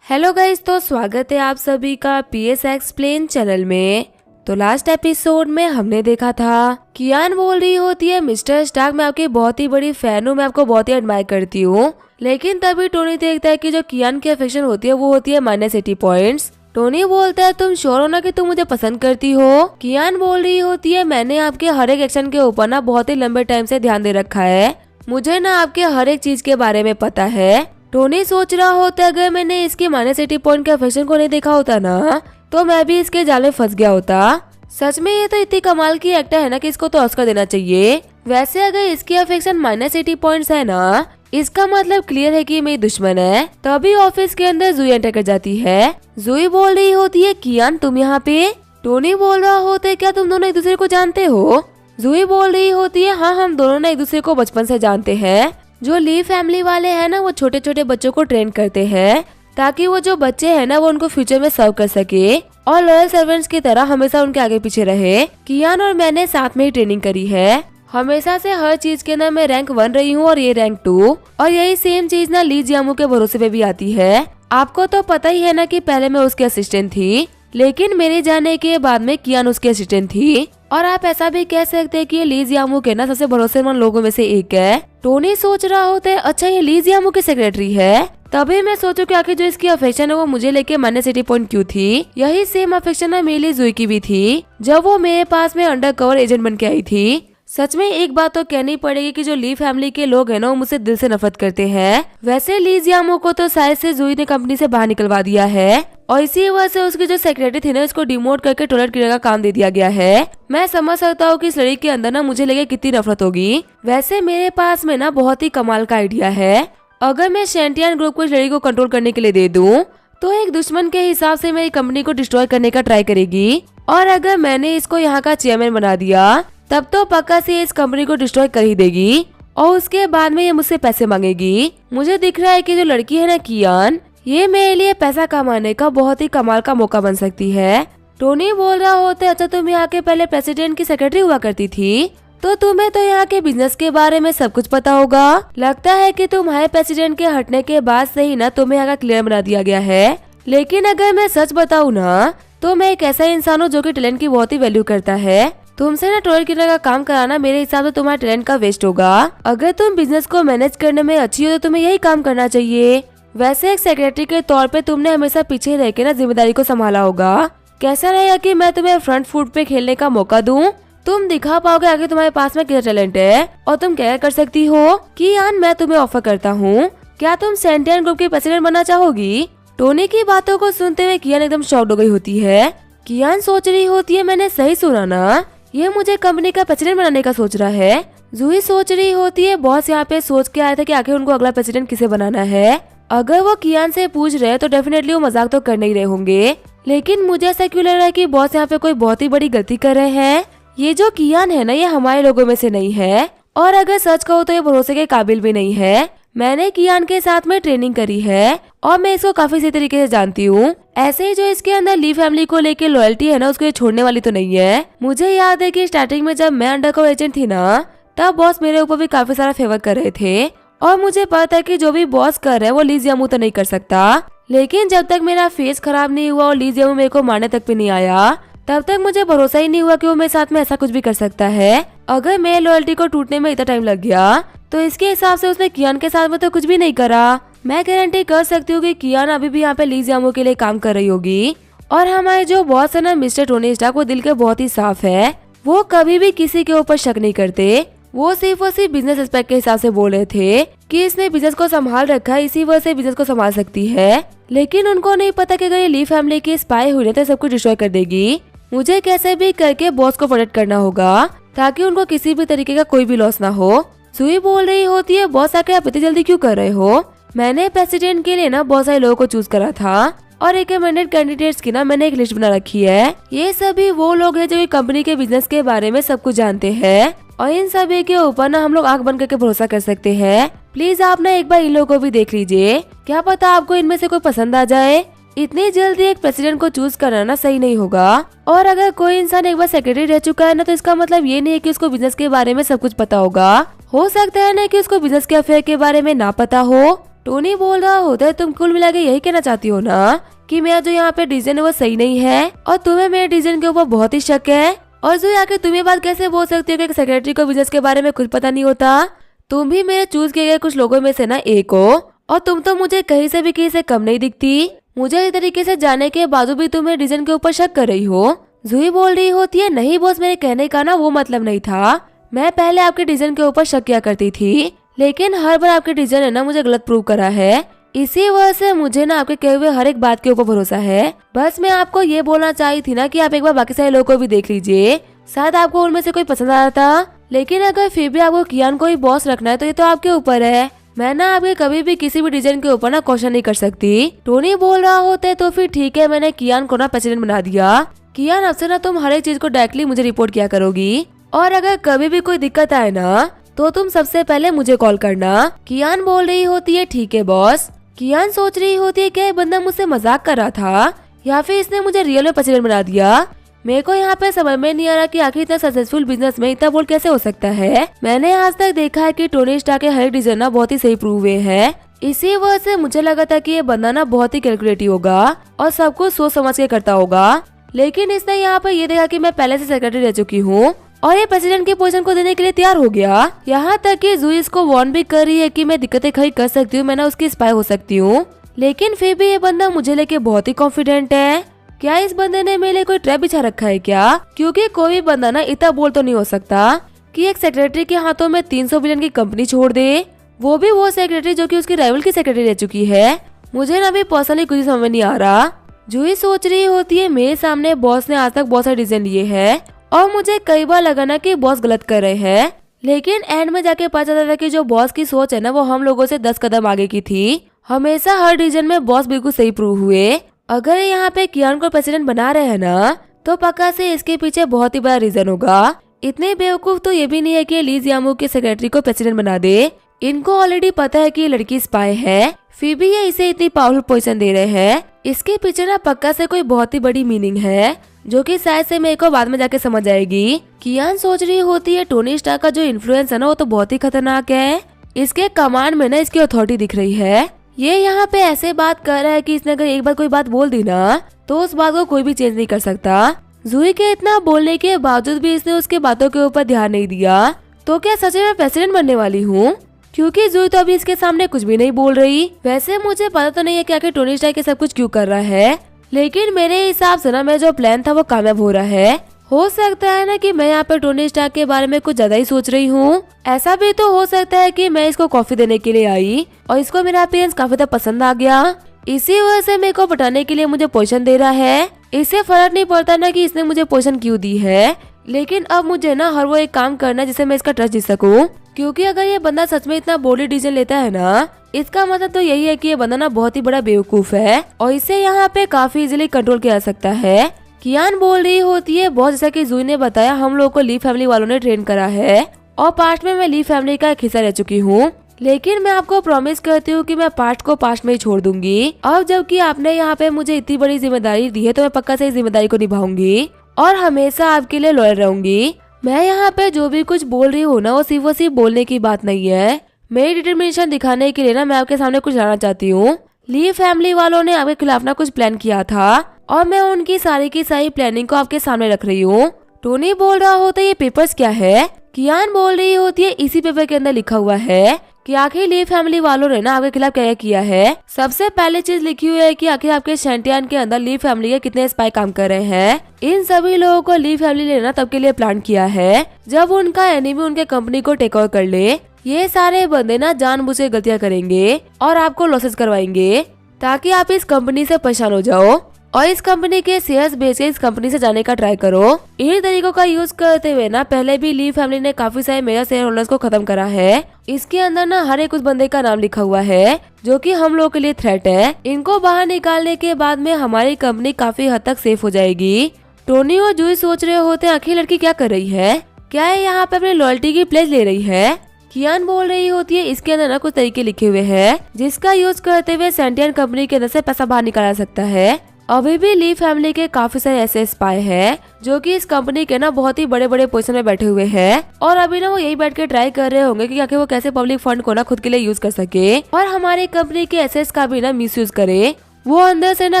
Hello guys, तो स्वागत है आप सभी का पीएस एक्सप्लेन चैनल में। तो लास्ट एपिसोड में हमने देखा था कियान बोल रही होती है मिस्टर स्टार्क, मैं आपकी बहुत ही बड़ी फैन हूँ, मैं आपको बहुत ही एडमायर करती हूँ। लेकिन तभी टोनी देखता है कि जो कियान की अफेक्शन होती है वो होती है -80 पॉइंट्स। टोनी बोलता है तुम श्योर हो ना कि तुम मुझे पसंद करती हो। कियान बोल रही होती है मैंने आपके हर एक एक्शन के ऊपर ना बहुत ही लंबे टाइम से ध्यान दे रखा है, मुझे ना आपके हर एक चीज के बारे में पता है। टोनी सोच रहा होता अगर मैंने इसके -80 पॉइंट के अफेक्शन को नहीं देखा होता ना तो मैं भी इसके जाल में फंस गया होता। सच में ये तो इतनी कमाल की एक्टर है ना कि इसको तो ऑस्कर देना चाहिए। वैसे अगर इसकी अफेक्शन -80 पॉइंट्स है ना, इसका मतलब क्लियर है कि मेरी दुश्मन है। तभी ऑफिस के अंदर जूही एंटर कर जाती है। जूही बोल रही होती है कियान तुम यहाँ पे। टोनी बोल रहा होता है क्या तुम दोनों एक दूसरे को जानते हो। जूही बोल रही होती है हाँ, हम दोनों ना एक दूसरे को बचपन से जानते हैं। जो ली फैमिली वाले हैं ना वो छोटे छोटे बच्चों को ट्रेन करते हैं ताकि वो जो बच्चे हैं ना वो उनको फ्यूचर में सर्व कर सके और लॉयल सर्वेंट्स की तरह हमेशा उनके आगे पीछे रहे। कियान और मैंने साथ में ही ट्रेनिंग करी है, हमेशा से हर चीज के अंदर मैं रैंक 1 रही हूँ और ये रैंक 2। और यही सेम चीज ना ली जियामू के भरोसे पे भी आती है। आपको तो पता ही है ना कि पहले मैं उसकी असिस्टेंट थी, लेकिन मेरे जाने के बाद में कियान उसकी असिस्टेंट थी। और आप ऐसा भी कह सकते हैं कि ये ली जियामू के ना सबसे भरोसेमंद लोगों में से एक है। टोनी सोच रहा होता है अच्छा ये ली जियामू की सेक्रेटरी है। तभी मैं सोचू कि आखिर जो इसकी अफेक्शन है वो मुझे लेके -80 पॉइंट क्यों थी। यही सेम अफेक्शन ना मेरी जूही की भी थी जब वो मेरे पास में अंडरकवर एजेंट बन के आई थी। सच में एक बात तो कहनी पड़ेगी कि जो ली फैमिली के लोग हैं ना वो मुझसे दिल से नफरत करते हैं। वैसे ली जियामू को तो शायद से जूही ने कंपनी से बाहर निकलवा दिया है और इसी वजह से उसकी जो सेक्रेटरी थी ना उसको डिमोट करके टॉयलेट क्लीनर का काम दे दिया गया है। मैं समझ सकता हूँ कि इस लड़की के अंदर ना मुझे लगे कितनी नफरत होगी। वैसे मेरे पास में ना बहुत ही कमाल का आइडिया है। अगर मैं शेंटियन ग्रुप को इस लड़की को कंट्रोल करने के लिए दे दूं तो एक दुश्मन के हिसाब से मेरी कंपनी को डिस्ट्रॉय करने का ट्राई करेगी। और अगर मैंने इसको यहाँ का चेयरमैन बना दिया तब तो पक्का से इस कंपनी को डिस्ट्रॉय कर ही देगी और उसके बाद में ये मुझसे पैसे मांगेगी। मुझे दिख रहा है कि जो लड़की है ना कियान, ये मेरे लिए पैसा कमाने का बहुत ही कमाल का मौका बन सकती है। टोनी बोल रहा होता है अच्छा तुम यहाँ के पहले प्रेसिडेंट की सेक्रेटरी हुआ करती थी तो तुम्हें तो यहाँ के बिजनेस के बारे में सब कुछ पता होगा। लगता है कि तुम्हारे प्रेसिडेंट के हटने के बाद से ही ना तुम्हें यहाँ का क्लियर बना दिया गया है। लेकिन अगर मैं सच बताऊँ ना तो मैं एक ऐसा इंसान हूँ जो कि टैलेंट की बहुत ही वैल्यू करता है। तुमसे ना टॉयलेट क्लीनर का काम कराना मेरे हिसाब से तुम्हारे टैलेंट का वेस्ट होगा। अगर तुम बिजनेस को मैनेज करने में अच्छी हो तो तुम्हें यही काम करना चाहिए। वैसे एक सेक्रेटरी के तौर पे तुमने हमेशा पीछे रह के ना जिम्मेदारी को संभाला होगा। कैसा रहेगा कि मैं तुम्हें फ्रंट फुट पे खेलने का मौका दूं? तुम दिखा पाओगे आगे तुम्हारे पास में कितना टैलेंट है और तुम क्या कर सकती हो। कियान मैं तुम्हें ऑफर करता हूँ, क्या तुम सेंटियन ग्रुप की प्रेसिडेंट बनना चाहोगी? टोनी की बातों को सुनते हुए कियान एकदम शॉक्ड हो गई होती है। कियान सोच रही होती है मैंने सही सुना ना, ये मुझे कंपनी का प्रेसिडेंट बनाने का सोच रहा है। जूही सोच रही होती है बॉस यहाँ पे सोच के आया था कि आखिर उनको अगला प्रेसिडेंट किसे बनाना है। अगर वो कियान से पूछ रहे हैं तो डेफिनेटली वो मजाक तो करने ही रहे होंगे, लेकिन मुझे ऐसा क्यों लग रहा है कि बॉस यहाँ पे कोई बहुत ही बड़ी गलती कर रहे हैं। ये जो कियान है ना ये हमारे लोगों में से नहीं है और अगर सच कहो तो ये भरोसे के काबिल भी नहीं है। मैंने कियान के साथ में ट्रेनिंग करी है और मैं इसको काफी सही तरीके से जानती हूँ। ऐसे ही जो इसके अंदर ली फैमिली को लेके लॉयल्टी है ना उसको ये छोड़ने वाली तो नहीं है। मुझे याद है कि स्टार्टिंग में जब मैं अंडरकवर एजेंट थी ना तब बॉस मेरे ऊपर भी काफी सारा फेवर कर रहे थे और मुझे पता है कि जो भी बॉस कर रहे हैं वो ली जियामू तो नहीं कर सकता। लेकिन जब तक मेरा फेस खराब नहीं हुआ और ली जियामू मेरे को मारने तक भी नहीं आया तब तक मुझे भरोसा ही नहीं हुआ कि वो मेरे साथ में ऐसा कुछ भी कर सकता है। अगर मेरे लॉयल्टी को टूटने में इतना टाइम लग गया तो इसके हिसाब से उसने कियान के साथ में तो कुछ भी नहीं करा। मैं गारंटी कर सकती हूँ कि कियान अभी भी यहाँ पे ली जियामू के लिए काम कर रही होगी। और हमारे जो बॉस है ना मिस्टर टोनी स्टार्क, वो दिल के बहुत ही साफ है, वो कभी भी किसी के ऊपर शक नहीं करते। वो सिर्फ बिजनेस एस्पेक्ट के हिसाब से बोल रहे थे कि इसने बिजनेस को संभाल रखा है, इसी वजह से बिजनेस को संभाल सकती है। लेकिन उनको नहीं पता कि अगर ये ली फैमिली की स्पाई हुई तो सब कुछ डिस्ट्रॉय कर देगी। मुझे कैसे भी करके बॉस को प्रोटेक्ट करना होगा ताकि उनको किसी भी तरीके का कोई भी लॉस ना हो। जूही बोल रही होती है बॉस आके आप इतनी जल्दी क्यों कर रहे हो? मैंने प्रेसिडेंट के लिए ना बहुत सारे लोगों को चूज करा था और रिकमेंडेड कैंडिडेट्स की ना मैंने एक लिस्ट बना रखी है। ये सभी वो लोग हैं जो कंपनी के बिजनेस के बारे में सब कुछ जानते हैं और इन सभी के ऊपर ना हम लोग आंख बंद करके भरोसा कर सकते हैं। प्लीज आप ना एक बार इन लोगों को भी देख लीजिए, क्या पता आपको इनमें से कोई पसंद आ जाए। इतनी जल्दी एक प्रेसिडेंट को चूज करना सही नहीं होगा। और अगर कोई इंसान एक बार सेक्रेटरी रह चुका है ना तो इसका मतलब ये नहीं है कि उसको बिजनेस के बारे में सब कुछ पता होगा। हो सकता है ना कि उसको बिजनेस के अफेयर के बारे में ना पता हो। टोनी बोल रहा होता है तुम कुल मिला के यही कहना चाहती हो ना कि मेरा जो यहाँ पे डिसीजन है वो सही नहीं है और तुम्हें मेरे डिसीजन के ऊपर बहुत ही शक है। और जो आके तुम ये बात कैसे बोल सकती हो कि सेक्रेटरी को बिजनेस के बारे में कुछ पता नहीं होता। तुम भी मेरे चूज किए गए कुछ लोगों में से ना एक हो और तुम तो मुझे कहीं से भी किसी से कम नहीं दिखती। मुझे इस तरीके से जाने के बावजूद भी तुम्हें डिसीजन के ऊपर शक कर रही हो। जूही बोल रही होती है नहीं बॉस, मेरे कहने का ना वो मतलब नहीं था। मैं पहले आपके डिसीजन के ऊपर शक किया करती थी, लेकिन हर बार आपके डिसीजन है ना मुझे गलत प्रूव करा है। इसी वजह से मुझे ना आपके कहे हुए हर एक बात के ऊपर भरोसा है। बस मैं आपको ये बोलना चाही थी ना कि आप एक बार बाकी सारे लोगों को भी देख लीजिए, शायद आपको उनमें से कोई पसंद आ रहा था। लेकिन अगर फिर भी आपको कियान को ही बॉस रखना है तो ये तो आपके ऊपर है। मैं ना आपके कभी भी किसी भी डिसीजन के ऊपर ना क्वेश्चन नहीं कर सकती। टोनी बोल रहा होता है तो फिर ठीक है, मैंने कियान को ना प्रेसिडेंट बना दिया। कियान अब से ना तुम हर एक चीज को डायरेक्टली मुझे रिपोर्ट किया करोगी और अगर कभी भी कोई दिक्कत आए ना तो तुम सबसे पहले मुझे कॉल करना। कियान बोल रही होती है ठीक है बॉस। कियान सोच रही होती है क्या ये बंदा मुझसे मजाक कर रहा था या फिर इसने मुझे रियल में प्रेसिडेंट बना दिया। मेरे को यहाँ पे समझ में नहीं आ रहा कि आखिर इतना सक्सेसफुल बिजनेस में इतना बोल्ड कैसे हो सकता है। मैंने आज तक देखा है कि टोनी स्टार्क के हर एक डिसीजन ना बहुत ही सही प्रूव हुए हैं। इसी वजह से मुझे लगा था कि ये बंदा ना बहुत ही कैलकुलेटिव होगा और सब कुछ सोच समझ के करता होगा। लेकिन इसने यहाँ पर ये देखा कि मैं पहले से सेक्रेटरी रह चुकी हूँ और ये प्रेसिडेंट की पोजीशन को देने के लिए तैयार हो गया। यहाँ तक कि जूही इसको वार्न भी कर रही है कि मैं दिक्कतें खड़ी कर सकती हूँ, मैं ना उसकी स्पाई हो सकती हूँ। लेकिन फिर भी ये बंदा मुझे लेके बहुत ही कॉन्फिडेंट है। क्या इस बंदे ने मेरे लिए कोई ट्रैप बिछा रखा है क्या? क्योंकि कोई भी बंदा ना इतना बोल तो नहीं हो सकता कि एक सेक्रेटरी के हाथों में 300 बिलियन की कंपनी छोड़ दे, वो भी वो सेक्रेटरी जो कि उसकी राइवल की सेक्रेटरी रह चुकी है। मुझे ना अभी पर्सनली कुछ समझ नहीं आ रहा। जूही सोच रही होती है मेरे सामने बॉस ने आज तक बहुत सारे डिसीजन लिए हैं और मुझे कई बार लगा ना कि बॉस गलत कर रहे हैं, लेकिन एंड में जाके पता चला था कि जो बॉस की सोच है ना वो हम लोगों से 10 कदम आगे की थी। हमेशा हर डिसीजन में बॉस बिल्कुल सही प्रूव हुए। अगर यहाँ पे कियान को प्रेसिडेंट बना रहे हैं ना तो पक्का से इसके पीछे बहुत ही बड़ा रीजन होगा। इतने बेवकूफ तो ये भी नहीं है कि ली जियामू के सेक्रेटरी को प्रेसिडेंट बना दे। इनको ऑलरेडी पता है कि ये लड़की स्पाई है, फिर भी ये इसे इतनी पावरफुल पोजीशन दे रहे हैं। इसके पीछे ना पक्का से कोई बहुत ही बड़ी मीनिंग है जो कि शायद से मेरे को बाद में जाके समझ आएगी। कियान सोच रही होती है टोनी स्टार्क का जो इन्फ्लुएंस है ना वो तो बहुत ही खतरनाक है। इसके कमांड में ना इसकी अथॉरिटी दिख रही है। ये यहाँ पे ऐसे बात कर रहा है कि इसने अगर एक बार कोई बात बोल दी ना तो उस बात को कोई भी चेंज नहीं कर सकता। जूही के इतना बोलने के बावजूद भी इसने उसके बातों के ऊपर ध्यान नहीं दिया। तो क्या सच में प्रेसिडेंट बनने वाली हूँ? क्योंकि जूही तो अभी इसके सामने कुछ भी नहीं बोल रही। वैसे मुझे पता तो नहीं है कि आखिर टोनी स्टार्क सब कुछ क्यों कर रहा है, लेकिन मेरे हिसाब से ना मेरा जो प्लान था वो कामयाब हो रहा है। हो सकता है ना कि मैं यहाँ पे टोनी स्टार्क के बारे में कुछ ज्यादा ही सोच रही हूँ। ऐसा भी तो हो सकता है कि मैं इसको कॉफी देने के लिए आई और इसको मेरा अपीयरेंस काफी ज्यादा पसंद आ गया, इसी वजह से मेरे को पटाने के लिए मुझे पोजीशन दे रहा है। इससे फर्क नहीं पड़ता ना कि इसने मुझे पोजीशन क्यों दी है, लेकिन अब मुझे ना हर वो एक काम करना है जिससे मैं इसका ट्रस्ट जीत सकूं। क्योंकि अगर ये बंदा सच में इतना बोल्ड डिसीजन लेता है ना, इसका मतलब तो यही है कि ये बंदा ना बहुत ही बड़ा बेवकूफ है और इसे यहाँ पे काफी इजीली कंट्रोल किया जा सकता है। कियान बोल रही होती है बहुत, जैसा कि जूही ने बताया हम लोगों को ली फैमिली वालों ने ट्रेन करा है और पास्ट में मैं ली फैमिली का एक हिस्सा रह चुकी हूँ। लेकिन मैं आपको प्रॉमिस करती हूँ कि मैं पास्ट को पास्ट में ही छोड़ दूंगी। अब जबकि आपने यहाँ पे मुझे इतनी बड़ी जिम्मेदारी दी है तो मैं पक्का से इस जिम्मेदारी को निभाऊंगी और हमेशा आपके लिए लॉयल रहूंगी। मैं यहाँ पे जो भी कुछ बोल रही हूँ ना वो सिर्फ बोलने की बात नहीं है। मेरी डिटर्मिनेशन दिखाने के लिए ना मैं आपके सामने कुछ लाना चाहती हूँ। ली फैमिली वालों ने आपके खिलाफ ना कुछ प्लान किया था और मैं उनकी सारी की सारी प्लानिंग को आपके सामने रख रही हूँ। टोनी बोल रहा होता है ये पेपर्स क्या है? कियान बोल रही होती है इसी पेपर के अंदर लिखा हुआ है कि आखिर ली फैमिली वालों ने ना आपके खिलाफ क्या किया है। सबसे पहले चीज लिखी हुई है कि आखिर आपके शैंटियान के अंदर ली फैमिली के कितने स्पाई काम कर रहे हैं। इन सभी लोगों को ली फैमिली लेना तब के लिए प्लान किया है जब उनका एनिमी उनके कंपनी को टेक ओवर कर ले। ये सारे बंदे ना जानबूझ के गलतियां करेंगे और आपको लॉसेस करवाएंगे ताकि आप इस कंपनी से परेशान हो जाओ और इस कंपनी के शेयर्स बेच के इस कंपनी से जाने का ट्राई करो। इन तरीकों का यूज करते हुए ना पहले भी ली फैमिली ने काफी सारे मेगा शेयर होल्डर्स को खत्म करा है। इसके अंदर ना हर एक उस बंदे का नाम लिखा हुआ है जो कि हम लोगों के लिए थ्रेट है। इनको बाहर निकालने के बाद में हमारी कंपनी काफी हद तक सेफ हो जाएगी। टोनी और जूही सोच रहे होते हैं आखिर लड़की क्या कर रही है, क्या है यहाँ पे अपनी लॉयल्टी की प्लेज ले रही है। कियान बोल रही होती है इसके अंदर ना कुछ तरीके लिखे हुए हैं जिसका यूज करते हुए सेंटियन कंपनी के अंदर से पैसा बाहर निकाला जा सकता है। अभी भी ली फैमिली के काफी सारे ऐसे स्पाई हैं जो कि इस कंपनी के ना बहुत ही बड़े बड़े पोजीशन में बैठे हुए हैं और अभी ना वो यही बैठ के ट्राई कर रहे होंगे कि आखिर वो कैसे पब्लिक फंड को ना खुद के लिए यूज कर सके और हमारी कंपनी के एसेट्स का भी ना मिसयूज करे। वो अंदर से ना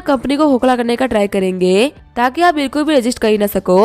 कंपनी को खोखला करने का ट्राई करेंगे ताकि आप बिल्कुल भी रजिस्ट कर ही ना सको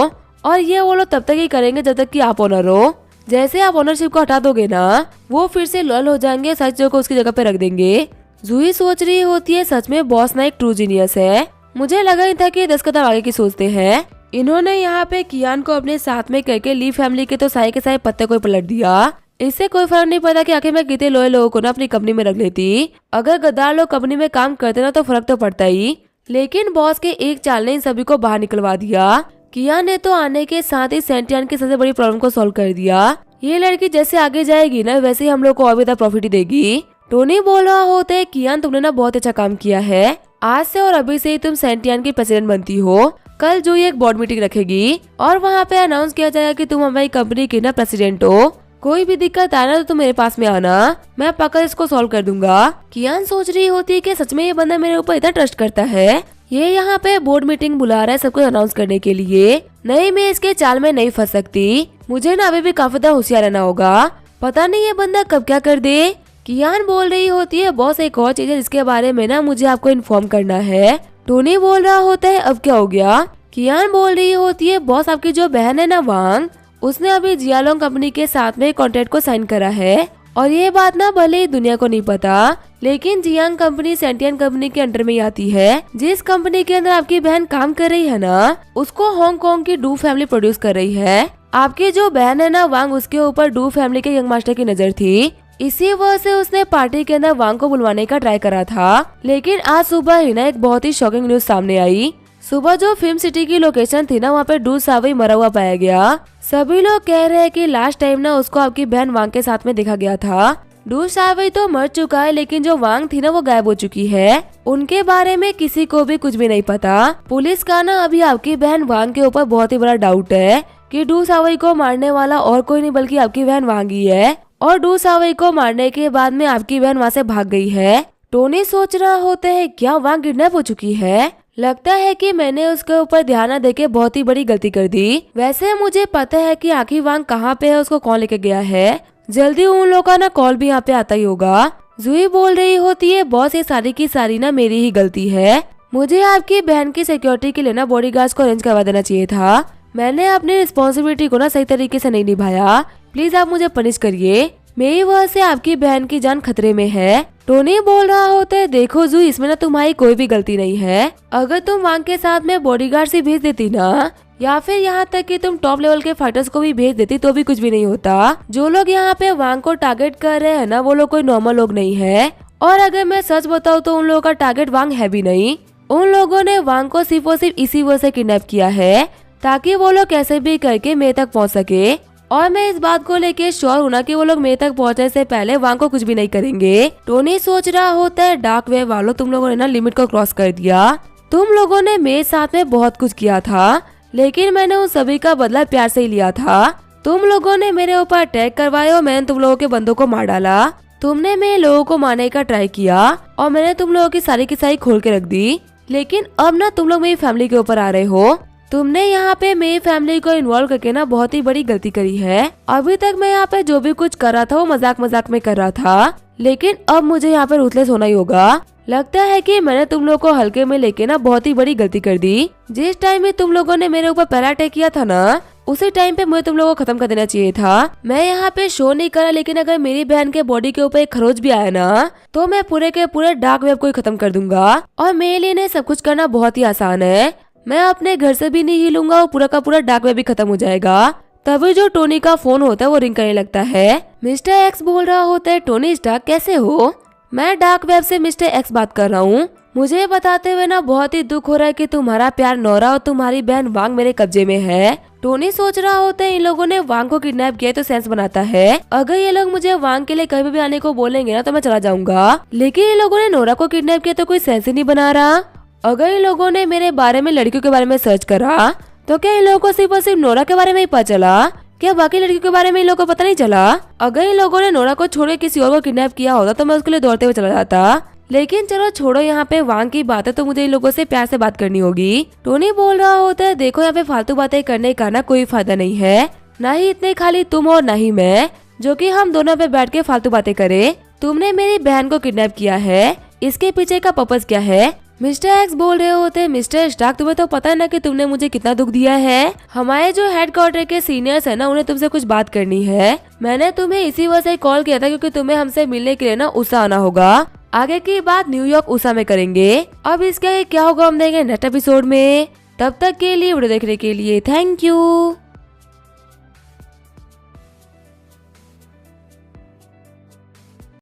और ये वो लोग तब तक ही करेंगे जब तक कि आप ओनर हो। जैसे आप ओनरशिप को हटा दोगे ना वो फिर से लॉयल हो जाएंगे, सच चीजों को उसकी जगह पे रख देंगे। जूही सोच रही होती है सच में बॉस ना एक ट्रू जीनियस है। मुझे लगा ही था कि 10 कदम आगे की सोचते हैं। इन्होंने यहाँ पे कियान को अपने साथ में करके ली फैमिली के तो सारे के सारे पत्ते को पलट दिया। इससे कोई फर्क नहीं पड़ा कि आखिर मैं कितने लॉयल लोगों को ना अपनी कंपनी में रख लेती। अगर गद्दार लोग कंपनी में काम करते ना तो फर्क तो पड़ता ही, लेकिन बॉस के एक चाल ने इन सभी को बाहर निकलवा दिया। कियान ने तो आने के साथ ही सेंटियान की सबसे बड़ी प्रॉब्लम को सॉल्व कर दिया। ये लड़की जैसे आगे जाएगी ना वैसे ही हम लोग को और भी ज्यादा प्रॉफिट ही देगी। टोनी बोल रहा होता है कियान तुमने ना बहुत अच्छा काम किया है, आज से और अभी से ही तुम सेंटियान की प्रेसिडेंट बनती हो। कल जूही एक बोर्ड मीटिंग रखेगी और वहाँ पे अनाउंस किया जाएगा कि तुम हमारी कंपनी की ना प्रेसिडेंट हो। कोई भी दिक्कत आना तो तुम मेरे पास में आना, मैं पक्का इसको सॉल्व कर दूंगा। कियान सोच रही होती है कि सच में ये बंदा मेरे ऊपर इतना ट्रस्ट करता है। ये यहाँ पे बोर्ड मीटिंग बुला रहा है सबको अनाउंस करने के लिए। नहीं, मैं इसके चाल में नहीं फंस सकती, मुझे ना अभी भी काफी ज्यादा होशियार रहना होगा। पता नहीं ये बंदा कब क्या कर दे। कियान बोल रही होती है बॉस एक और चीज है जिसके बारे में ना मुझे आपको इन्फॉर्म करना है। टोनी बोल रहा होता है अब क्या हो गया। कियान बोल रही होती है बॉस आपकी जो बहन है ना वांग, उसने अभी जियालोंग कंपनी के साथ में कॉन्ट्रैक्ट को साइन करा है और ये बात ना भले ही दुनिया को नहीं पता, लेकिन जियांग कंपनी सेंटियन कंपनी के अंडर में ही आती है। जिस कंपनी के अंदर आपकी बहन काम कर रही है ना उसको हांगकांग की डू फैमिली प्रोड्यूस कर रही है। आपकी जो बहन है ना वांग, उसके ऊपर डू फैमिली के यंग मास्टर की नजर थी, इसी वजह से उसने पार्टी के अंदर वांग को बुलवाने का ट्राई करा था। लेकिन आज सुबह ही ना एक बहुत ही शॉकिंग न्यूज सामने आई। सुबह जो फिल्म सिटी की लोकेशन थी ना वहाँ पे डू सावई मरा हुआ पाया गया। सभी लोग कह रहे हैं कि लास्ट टाइम ना उसको आपकी बहन वांग के साथ में देखा गया था। डू सावई तो मर चुका है, लेकिन जो वांग थी ना वो गायब हो चुकी है। उनके बारे में किसी को भी कुछ भी नहीं पता। पुलिस का ना अभी आपकी बहन वांग के ऊपर बहुत ही बड़ा डाउट है कि डू सावई को मारने वाला और कोई नहीं बल्कि आपकी बहन वांग ही है और डू सावई को मारने के बाद में आपकी बहन वहाँ से भाग गई है। टोनी सोच रहा होता है क्या वांग किडनैप हो चुकी है। लगता है कि मैंने उसके ऊपर ध्यान न देके बहुत ही बड़ी गलती कर दी। वैसे मुझे पता है कि आखिर वांग कहाँ पे है, उसको कौन लेके गया है। जल्दी उन लोगों का ना कॉल भी यहाँ पे आता ही होगा। जूही बोल रही होती है बॉस ये सारी की सारी ना मेरी ही गलती है। मुझे आपकी बहन की सिक्योरिटी के लिए ना बॉडीगार्ड्स को अरेंज करवा देना चाहिए था। मैंने अपनी रिस्पॉन्सिबिलिटी को ना सही तरीके से नहीं निभाया। प्लीज आप मुझे पनिश करिए, मेरी वजह से आपकी बहन की जान खतरे में है। टोनी बोल रहा होता है देखो जू, इसमें ना तुम्हारी कोई भी गलती नहीं है। अगर तुम वांग के साथ में बॉडीगार्ड से भेज देती ना, या फिर यहाँ तक कि तुम टॉप लेवल के फाइटर्स को भी भेज देती तो भी कुछ भी नहीं होता। जो लोग यहाँ पे वांग को टारगेट कर रहे हैं ना वो लोग कोई नॉर्मल लोग नहीं है। और अगर मैं सच बताऊँ तो उन लोगों का टारगेट वांग है भी नहीं। उन लोगों ने वांग को सिर्फ और सिर्फ इसी वजह से किडनैप किया है ताकि वो लोग कैसे भी करके मेरे तक पहुँच सके। और मैं इस बात को लेके श्योर हूं ना कि वो लोग मेरे तक पहुंचने से पहले वांग को कुछ भी नहीं करेंगे। टोनी सोच रहा होता है डार्क वेब वालों, तुम लोगों ने ना लिमिट को क्रॉस कर दिया। तुम लोगों ने मेरे साथ में बहुत कुछ किया था, लेकिन मैंने उन सभी का बदला प्यार से ही लिया था। तुम लोगों ने मेरे ऊपर अटैक करवाया और मैंने तुम लोगों के बंदों को मार डाला। तुमने मेरे लोगों को मारने का ट्राई किया और मैंने तुम लोगों की सारी खोल के रख दी। लेकिन अब ना तुम लोग मेरी फैमिली के ऊपर आ रहे हो। तुमने यहाँ पे मेरी फैमिली को इन्वॉल्व करके ना बहुत ही बड़ी गलती करी है। अभी तक मैं यहाँ पे जो भी कुछ कर रहा था वो मजाक में कर रहा था, लेकिन अब मुझे यहाँ पे रूथलेस होना ही होगा। लगता है कि मैंने तुम लोगों को हल्के में लेके ना बहुत ही बड़ी गलती कर दी। जिस टाइम में तुम लोगों ने मेरे ऊपर पहला अटैक किया था ना, उसी टाइम पे मुझे तुम लोगों को खत्म कर देना चाहिए था। मैं यहाँ पे शो नहीं करा, लेकिन अगर मेरी बहन के बॉडी के ऊपर एक खरोच भी आया ना तो मैं पूरे के पूरे डार्क वेब को ही खत्म कर दूंगा। और मेरे लिए सब कुछ करना बहुत ही आसान है। मैं अपने घर से भी नहीं हिलूंगा और पूरा का पूरा डार्क वेब भी खत्म हो जाएगा। तभी जो टोनी का फोन होता है वो रिंग करने लगता है। मिस्टर एक्स बोल रहा होता है टोनी स्टार्क कैसे हो। मैं डार्क वेब से मिस्टर एक्स बात कर रहा हूँ। मुझे बताते हुए ना बहुत ही दुख हो रहा है कि तुम्हारा प्यार नोरा और तुम्हारी बहन वांग मेरे कब्जे में है। टोनी सोच रहा होता है इन लोगों ने वांग को किडनैप किया तो सेंस बनाता है। अगर ये लोग मुझे वांग के लिए कभी भी आने को बोलेंगे ना तो मैं चला जाऊंगा, लेकिन ये लोगों ने नोरा को किडनैप किया तो कोई सेंस ही नहीं बना रहा। अगर इन लोगों ने मेरे बारे में लड़कियों के बारे में सर्च करा तो क्या इन लोगों को सिर्फ और सिर्फ नोरा के बारे में ही पता चला? क्या बाकी लड़कियों के बारे में इन लोगों को पता नहीं चला? अगर इन लोगों ने नोरा को छोड़ के किसी और को किडनैप किया होता तो मैं उसके लिए दौड़ते हुए चला जाता, लेकिन चलो छोड़ो यहाँ पे वांग की बात है, तो मुझे इन लोगों से प्यार से बात करनी होगी। टोनी बोल रहा होता है देखो यहाँ पे फालतू बातें करने का ना कोई फायदा नहीं है, ना ही इतने खाली तुम और ना ही मैं, जो कि हम दोनों पे बैठ के फालतू बातें करें। तुमने मेरी बहन को किडनैप किया है, इसके पीछे का पर्पस क्या है? मिस्टर एक्स बोल रहे होते मिस्टर स्टार्क तुम्हें तो पता है ना कि तुमने मुझे कितना दुख दिया है। हमारे जो हेडक्वार्टर के सीनियर्स है ना उन्हें तुमसे कुछ बात करनी है। मैंने तुम्हें इसी वजह से कॉल किया था क्योंकि तुम्हें हमसे मिलने के लिए ना उसा आना होगा। आगे की बात न्यूयॉर्क उसा में करेंगे। अब इसका क्या होगा हम देखेंगे नेक्स्ट एपिसोड में। तब तक के लिए वीडियो देखने के लिए थैंक यू।